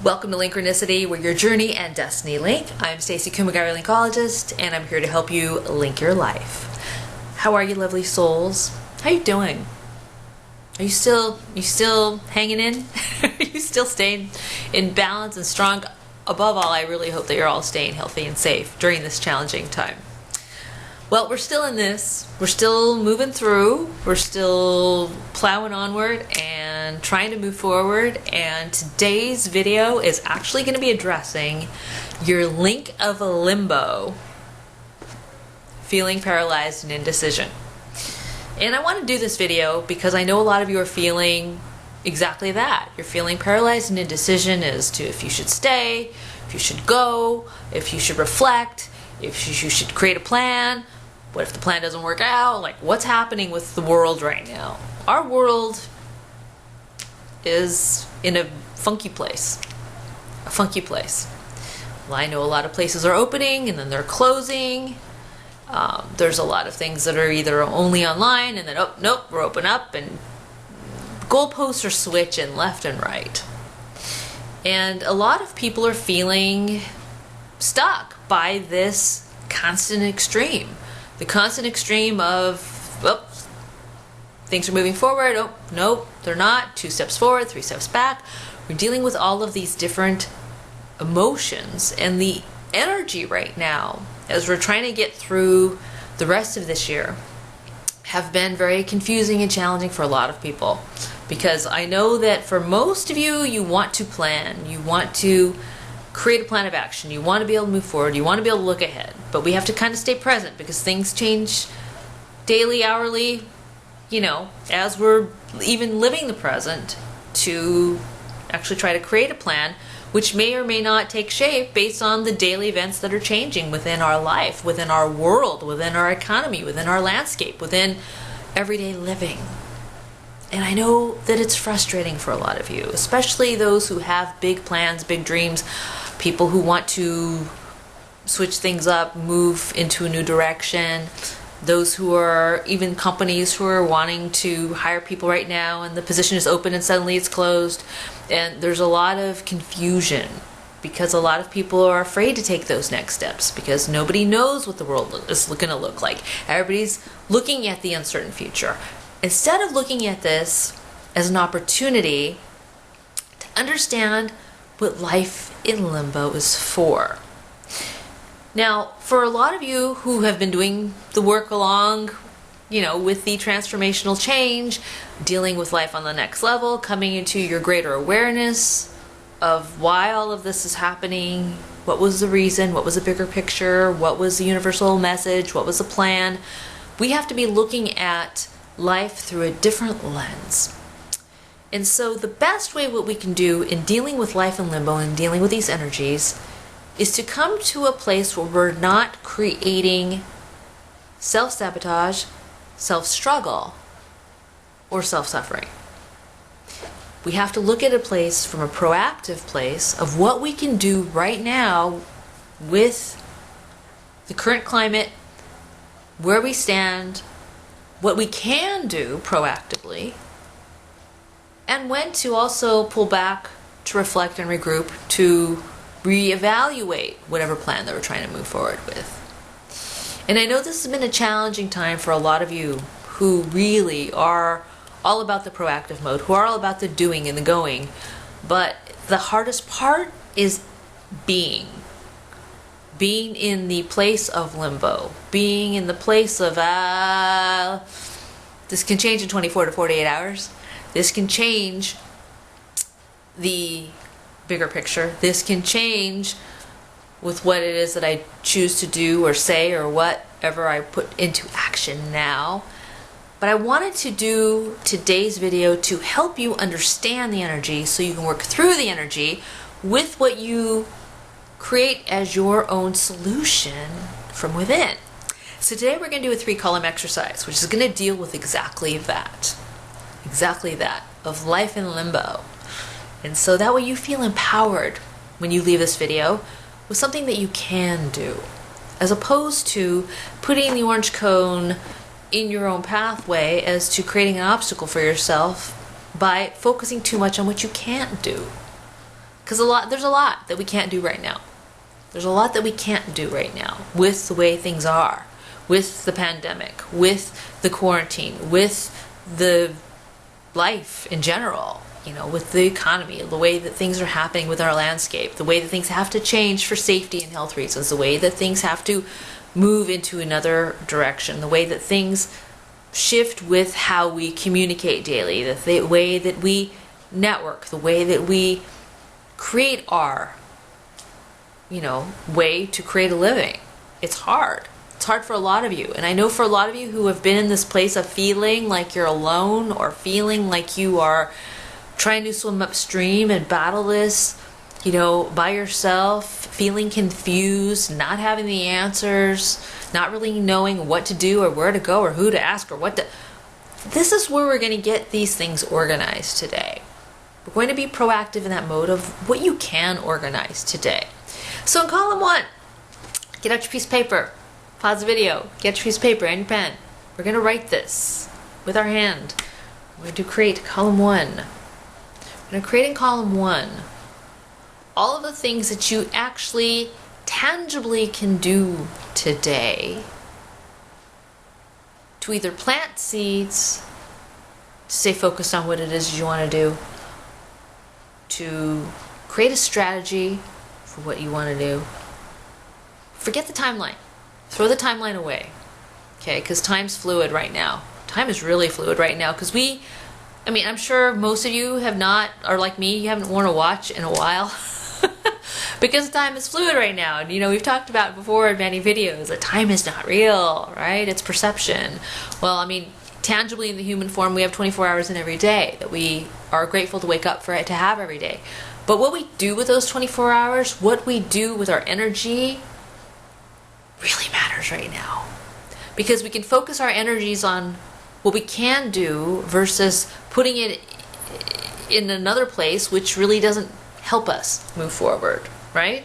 Welcome to Linkronicity, where your journey and destiny link. I'm Stacey, Kumagai, Linkologist, and I'm here to help you link your life. How are you, lovely souls? How you doing? Are you still hanging in? Are you still staying in balance and strong? Above all, I really hope that you're all staying healthy and safe during this challenging time. Well, we're still in this. We're still moving through. We're still plowing onward and trying to move forward. And today's video is actually going to be addressing your link of a limbo, feeling paralyzed and indecision. And I want to do this video because I know a lot of you are feeling exactly that. You're feeling paralyzed and indecision as to if you should stay, if you should go, if you should reflect, if you should create a plan. What if the plan doesn't work out? Like, what's happening with the world right now? Our world is in a funky place. A funky place. Well, I know a lot of places are opening and then they're closing. There's a lot of things that are either only online and then, oh, nope, we're open up, and goalposts are switching left and right. And a lot of people are feeling stuck by this constant extreme. The constant extreme of, oh, things are moving forward, oh, nope, they're not, 2 steps forward, 3 steps back. We're dealing with all of these different emotions, and the energy right now, as we're trying to get through the rest of this year, have been very confusing and challenging for a lot of people. Because I know that for most of you, you want to plan, you want to create a plan of action, you want to be able to move forward, you want to be able to look ahead, but we have to kind of stay present because things change daily, hourly, you know, as we're even living the present, to actually try to create a plan which may or may not take shape based on the daily events that are changing within our life, within our world, within our economy, within our landscape, within everyday living. And I know that it's frustrating for a lot of you, especially those who have big plans, big dreams, people who want to switch things up, move into a new direction, those who are even companies who are wanting to hire people right now and the position is open and suddenly it's closed. And there's a lot of confusion because a lot of people are afraid to take those next steps because nobody knows what the world is going to look like. Everybody's looking at the uncertain future. Instead of looking at this as an opportunity to understand what life in limbo is for. Now, for a lot of you who have been doing the work along, you know, with the transformational change, dealing with life on the next level, coming into your greater awareness of why all of this is happening, what was the reason, what was the bigger picture, what was the universal message, what was the plan, we have to be looking at life through a different lens. And so the best way what we can do in dealing with life in limbo and dealing with these energies is to come to a place where we're not creating self-sabotage, self-struggle, or self-suffering. We have to look at a place from a proactive place of what we can do right now with the current climate, where we stand, what we can do proactively, and when to also pull back, to reflect and regroup, to reevaluate whatever plan that we're trying to move forward with. And I know this has been a challenging time for a lot of you who really are all about the proactive mode, who are all about the doing and the going, but the hardest part is being in the place of limbo, being in the place of, this can change in 24 to 48 hours. This can change the bigger picture. This can change with what it is that I choose to do or say or whatever I put into action now. But I wanted to do today's video to help you understand the energy so you can work through the energy with what you create as your own solution from within. So today we're going to do a 3-column exercise, which is going to deal with exactly that, of life in limbo. And so that way you feel empowered when you leave this video with something that you can do, as opposed to putting the orange cone in your own pathway as to creating an obstacle for yourself by focusing too much on what you can't do. Because there's a lot that we can't do right now. There's a lot that we can't do right now with the way things are, with the pandemic, with the quarantine, with the life in general, with the economy, the way that things are happening with our landscape, the way that things have to change for safety and health reasons, the way that things have to move into another direction, the way that things shift with how we communicate daily, the way that we network, the way that we create our, way to create a living. It's hard. It's hard for a lot of you. And I know for a lot of you who have been in this place of feeling like you're alone or feeling like you are trying to swim upstream and battle this, by yourself, feeling confused, not having the answers, not really knowing what to do or where to go or who to ask or what to... This is where we're going to get these things organized today. We're going to be proactive in that mode of what you can organize today. So in column 1, get out your piece of paper, pause the video, get your piece of paper and your pen. We're going to write this with our hand. We're going to create column 1. We're going to create in column 1 all of the things that you actually tangibly can do today to either plant seeds, to stay focused on what it is you want to do, to create a strategy for what you want to do. Forget the timeline. Throw the timeline away. Okay, because time's fluid right now. Time is really fluid right now because I'm sure most of you have not, or like me, you haven't worn a watch in a while. Because time is fluid right now. And we've talked about before in many videos that time is not real, right? It's perception. Well, tangibly in the human form, we have 24 hours in every day that we are grateful to wake up for it to have every day. But what we do with those 24 hours, what we do with our energy, really matters right now. Because we can focus our energies on what we can do versus putting it in another place, which really doesn't help us move forward, right?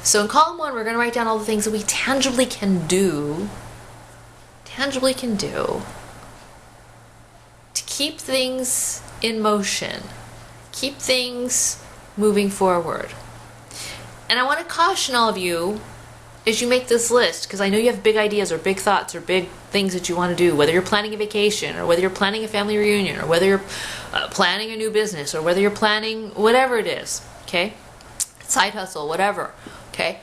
So in column 1, we're going to write down all the things that we tangibly can do to keep things in motion, keep things moving forward. And I want to caution all of you as you make this list, because I know you have big ideas or big thoughts or big things that you want to do, whether you're planning a vacation or whether you're planning a family reunion or whether you're planning a new business or whether you're planning whatever it is, okay? Side hustle, whatever, okay?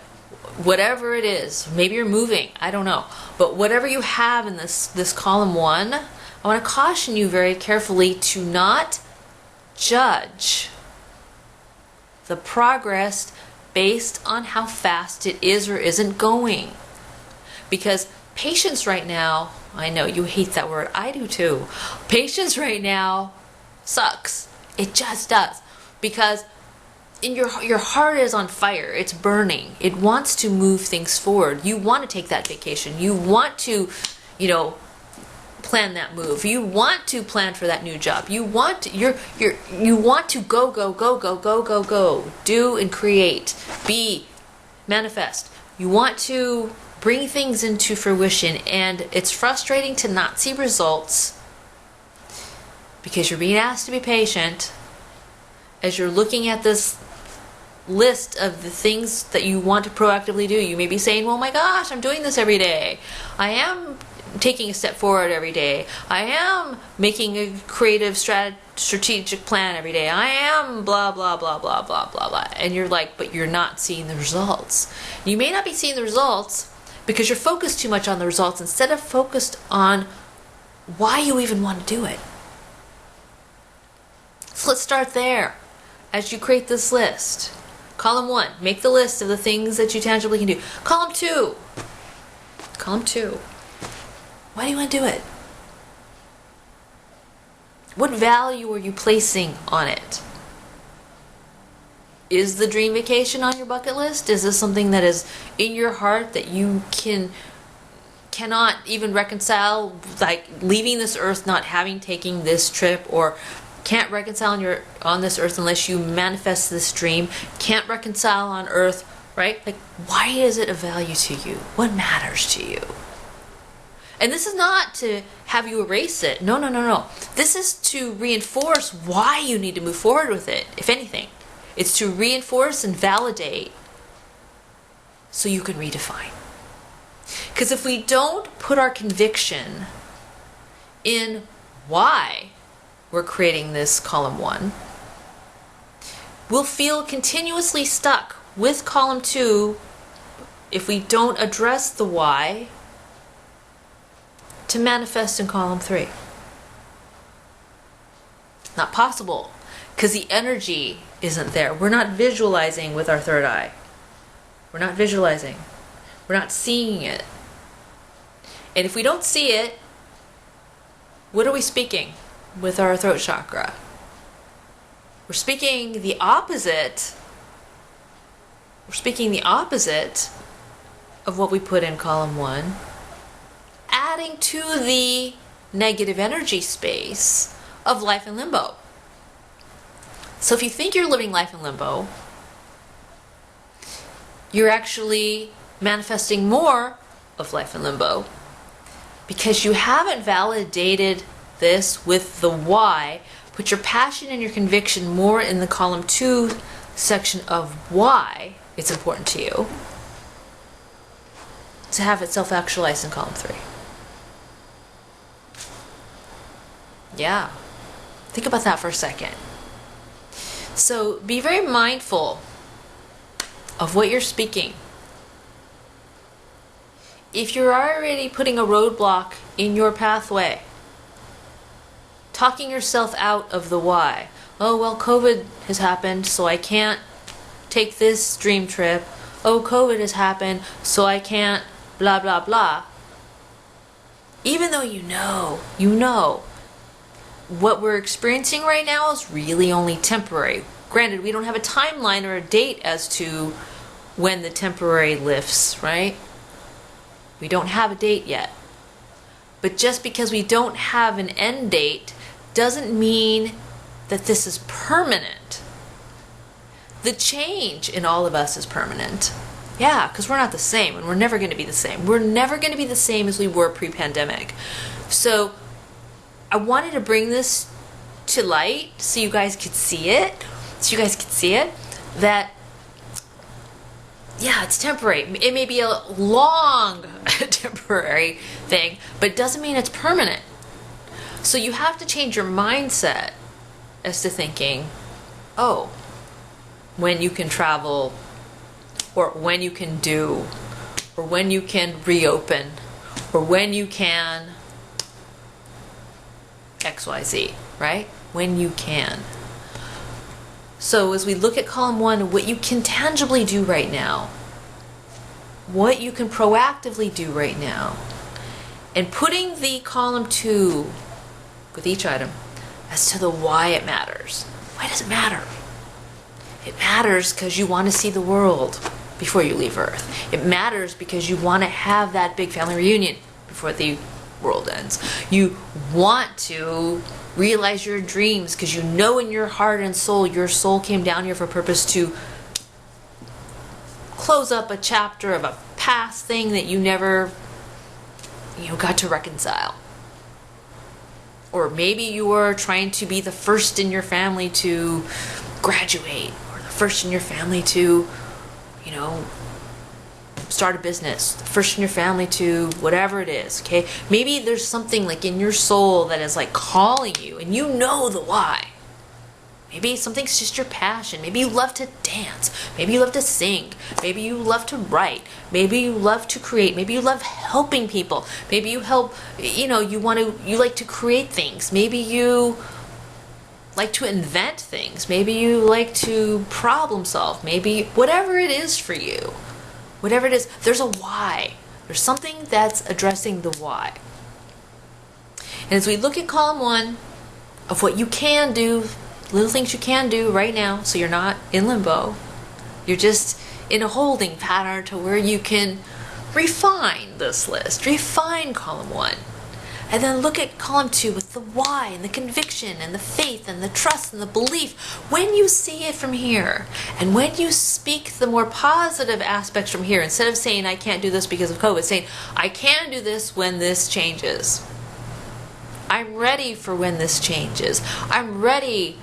Whatever it is, maybe you're moving, I don't know. But whatever you have in this column 1, I want to caution you very carefully to not judge the progress based on how fast it is or isn't going. Because patience right now, I know you hate that word, I do too. Patience right now sucks. It just does. Because your heart is on fire. It's burning. It wants to move things forward. You want to take that vacation. You want to, plan that move. You want to plan for that new job. You want to, you want to go. Do and create. Be. Manifest. You want to bring things into fruition, and it's frustrating to not see results because you're being asked to be patient as you're looking at this list of the things that you want to proactively do. You may be saying, well, my gosh, I'm doing this every day. I am taking a step forward every day. I am making a creative strategic plan every day. I am blah, blah, blah, blah, blah, blah, blah. And you're like, but you're not seeing the results. You may not be seeing the results because you're focused too much on the results instead of focused on why you even want to do it. So let's start there. As you create this list, column 1, make the list of the things that you tangibly can do. Column 2, why do you want to do it? What value are you placing on it? Is the dream vacation on your bucket list? Is this something that is in your heart that you cannot even reconcile, like leaving this earth, not having taken this trip, or can't reconcile on this earth unless you manifest this dream, can't reconcile on earth, right? Like, why is it of value to you? What matters to you? And this is not to have you erase it. No. This is to reinforce why you need to move forward with it, if anything. It's to reinforce and validate so you can redefine. Because if we don't put our conviction in why we're creating this column 1, we'll feel continuously stuck with column 2 if we don't address the why to manifest in column 3. Not possible, because the energy isn't there. We're not visualizing with our third eye. We're not visualizing. We're not seeing it. And if we don't see it, what are we speaking with our throat chakra? We're speaking the opposite. We're speaking the opposite of what we put in column 1, adding to the negative energy space of life in limbo. So if you think you're living life in limbo, you're actually manifesting more of life in limbo because you haven't validated this with the why. Put your passion and your conviction more in the column 2 section of why it's important to you to have it self-actualized in column 3. Yeah. Think about that for a second. So be very mindful of what you're speaking. If you're already putting a roadblock in your pathway, talking yourself out of the why. Oh, well, COVID has happened, so I can't take this dream trip. Oh, COVID has happened, so I can't blah, blah, blah. Even though you know, what we're experiencing right now is really only temporary. Granted, we don't have a timeline or a date as to when the temporary lifts, right? We don't have a date yet. But just because we don't have an end date doesn't mean that this is permanent. The change in all of us is permanent. Yeah, because we're not the same, and we're never going to be the same. We're never going to be the same as we were pre-pandemic. So I wanted to bring this to light so you guys could see it. That, yeah, it's temporary. It may be a long temporary thing, but it doesn't mean it's permanent. So you have to change your mindset as to thinking, oh, when you can travel, or when you can do, or when you can reopen, or when you can XYZ, right? When you can. So as we look at column 1, what you can tangibly do right now, what you can proactively do right now, and putting the column 2 with each item as to the why it matters. Why does it matter? It matters because you want to see the world before you leave Earth. It matters because you want to have that big family reunion before the world ends. You want to realize your dreams because you know in your heart and soul, your soul came down here for a purpose to close up a chapter of a past thing that you never, got to reconcile. Or maybe you were trying to be the first in your family to graduate, or the first in your family to, start a business, the first in your family to whatever it is, okay? Maybe there's something like in your soul that is like calling you, and you know the why. Maybe something's just your passion. Maybe you love to dance. Maybe you love to sing. Maybe you love to write. Maybe you love to create. Maybe you love helping people. Maybe you help, you like to create things. Maybe you like to invent things. Maybe you like to problem solve. Maybe whatever it is for you, whatever it is, there's a why. There's something that's addressing the why. And as we look at column 1 of what you can do, little things you can do right now so you're not in limbo, you're just in a holding pattern to where you can refine this list, refine column 1, and then look at column 2 with the why and the conviction and the faith and the trust and the belief. When you see it from here, and when you speak the more positive aspects from here, instead of saying I can't do this because of COVID, saying I can do this when this changes. I'm ready for when this changes. I'm ready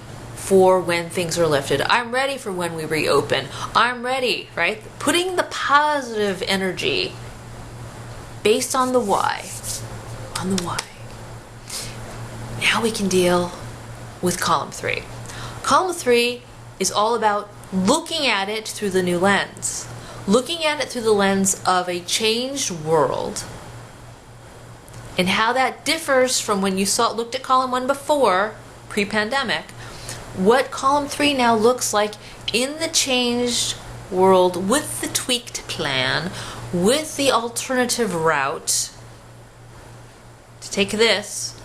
for when things are lifted. I'm ready for when we reopen. I'm ready, right? Putting the positive energy based on the why. On the why. Now we can deal with column 3. Column 3 is all about looking at it through the new lens. Looking at it through the lens of a changed world and how that differs from when you looked at column 1 before, pre-pandemic. What column 3 now looks like in the changed world with the tweaked plan, with the alternative route to take this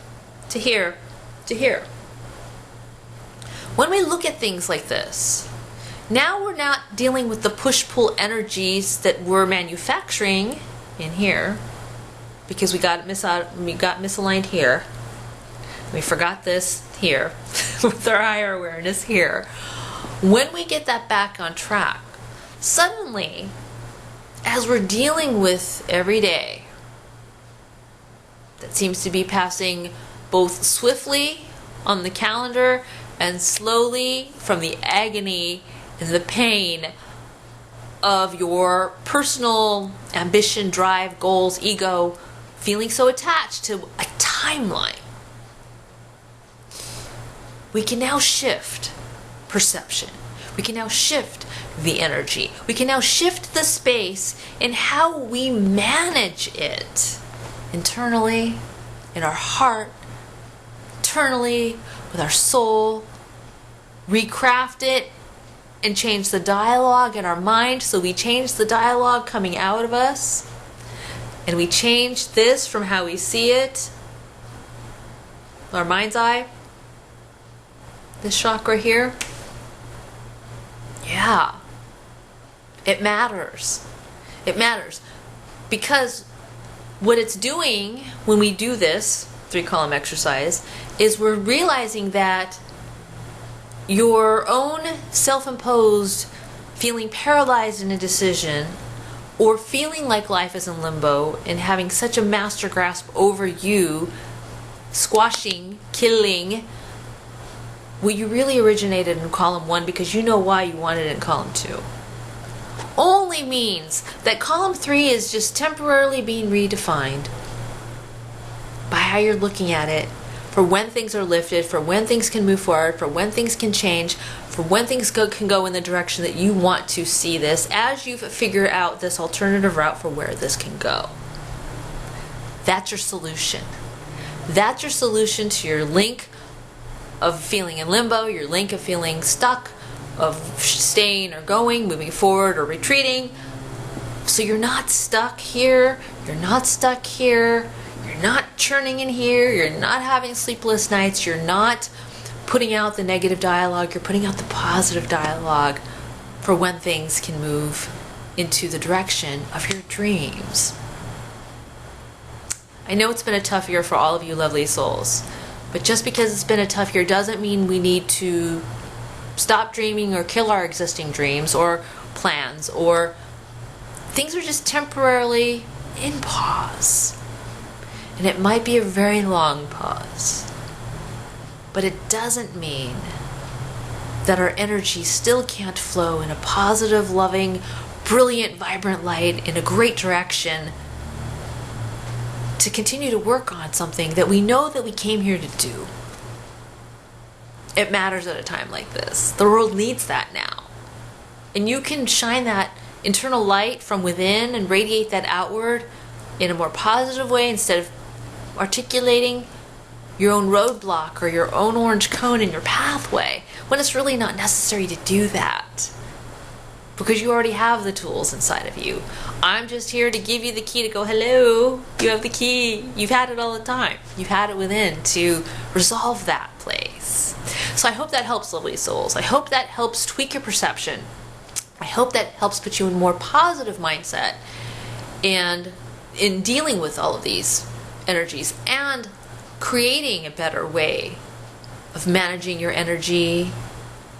to here, to here. When we look at things like this, now we're not dealing with the push-pull energies that we're manufacturing in here because we got misaligned here. We forgot this here with our higher awareness here. When we get that back on track, suddenly, as we're dealing with every day that seems to be passing both swiftly on the calendar and slowly from the agony and the pain of your personal ambition, drive, goals, ego, feeling so attached to a timeline, we can now shift perception. We can now shift the energy. We can now shift the space in how we manage it internally, in our heart, internally, with our soul, recraft it and change the dialogue in our mind. So we change the dialogue coming out of us, and we change this from how we see it, our mind's eye, this chakra here. Yeah, it matters. It matters because what it's doing when we do this 3-column exercise is we're realizing that your own self-imposed feeling paralyzed in indecision, or feeling like life is in limbo and having such a master grasp over you, squashing, killing what you really originated in column 1 because you know why you wanted it in column 2, only means that column 3 is just temporarily being redefined by how you're looking at it, for when things are lifted, for when things can move forward, for when things can change, for when things can go in the direction that you want to see this, as you figure out this alternative route for where this can go. That's your solution. That's your solution to your link of feeling in limbo, your link of feeling stuck, of staying or going, moving forward or retreating. So you're not stuck here, you're not stuck here, you're not churning in here, you're not having sleepless nights, you're not putting out the negative dialogue, you're putting out the positive dialogue for when things can move into the direction of your dreams. I know it's been a tough year for all of you lovely souls, but just because it's been a tough year doesn't mean we need to stop dreaming or kill our existing dreams or plans, or things are just temporarily in pause. And it might be a very long pause, but it doesn't mean that our energy still can't flow in a positive, loving, brilliant, vibrant light in a great direction to continue to work on something that we know that we came here to do. It matters at a time like this. The world needs that now. And you can shine that internal light from within and radiate that outward in a more positive way instead of articulating your own roadblock or your own orange cone in your pathway when it's really not necessary to do that, because you already have the tools inside of you. I'm just here to give you the key to go, hello, you have the key. You've had it all the time. You've had it within to resolve that place. So I hope that helps, lovely souls. I hope that helps tweak your perception. I hope that helps put you in a more positive mindset and in dealing with all of these energies and creating a better way of managing your energy,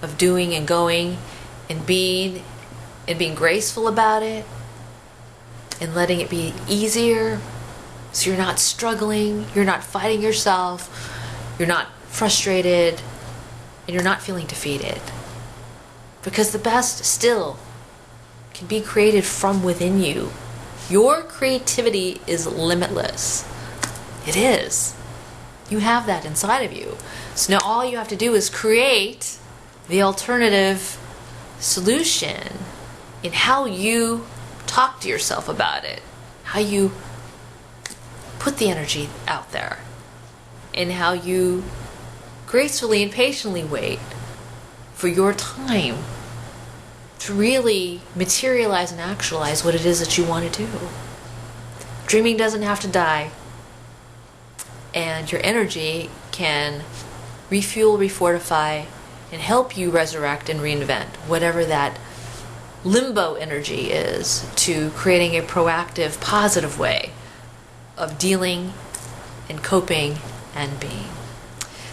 of doing and going and being graceful about it and letting it be easier so you're not struggling, you're not fighting yourself, you're not frustrated, and you're not feeling defeated. Because the best still can be created from within you. Your creativity is limitless. It is. You have that inside of you. So now all you have to do is create the alternative solution in how you talk to yourself about it, how you put the energy out there, and how you gracefully and patiently wait for your time to really materialize and actualize what it is that you want to do. Dreaming doesn't have to die, and your energy can refuel, refortify, and help you resurrect and reinvent whatever that limbo energy is, to creating a proactive, positive way of dealing and coping and being.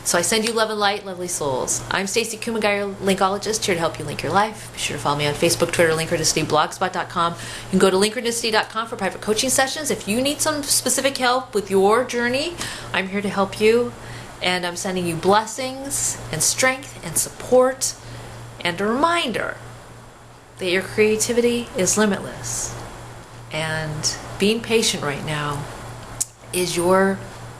So I send you love and light, lovely souls. I'm Stacey, Kumagai, your Linkologist, here to help you link your life. Be sure to follow me on Facebook, Twitter, Linkronicity, Blogspot.com. You can go to Linkronicity.com for private coaching sessions. If you need some specific help with your journey, I'm here to help you. And I'm sending you blessings and strength and support and a reminder that your creativity is limitless. And being patient right now is your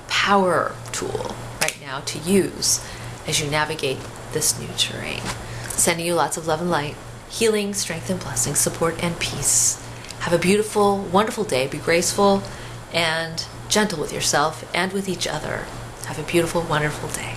power tool right now to use as you navigate this new terrain. Sending you lots of love and light, healing, strength and blessings, support and peace. Have a beautiful, wonderful day. Be graceful and gentle with yourself and with each other. Have a beautiful, wonderful day.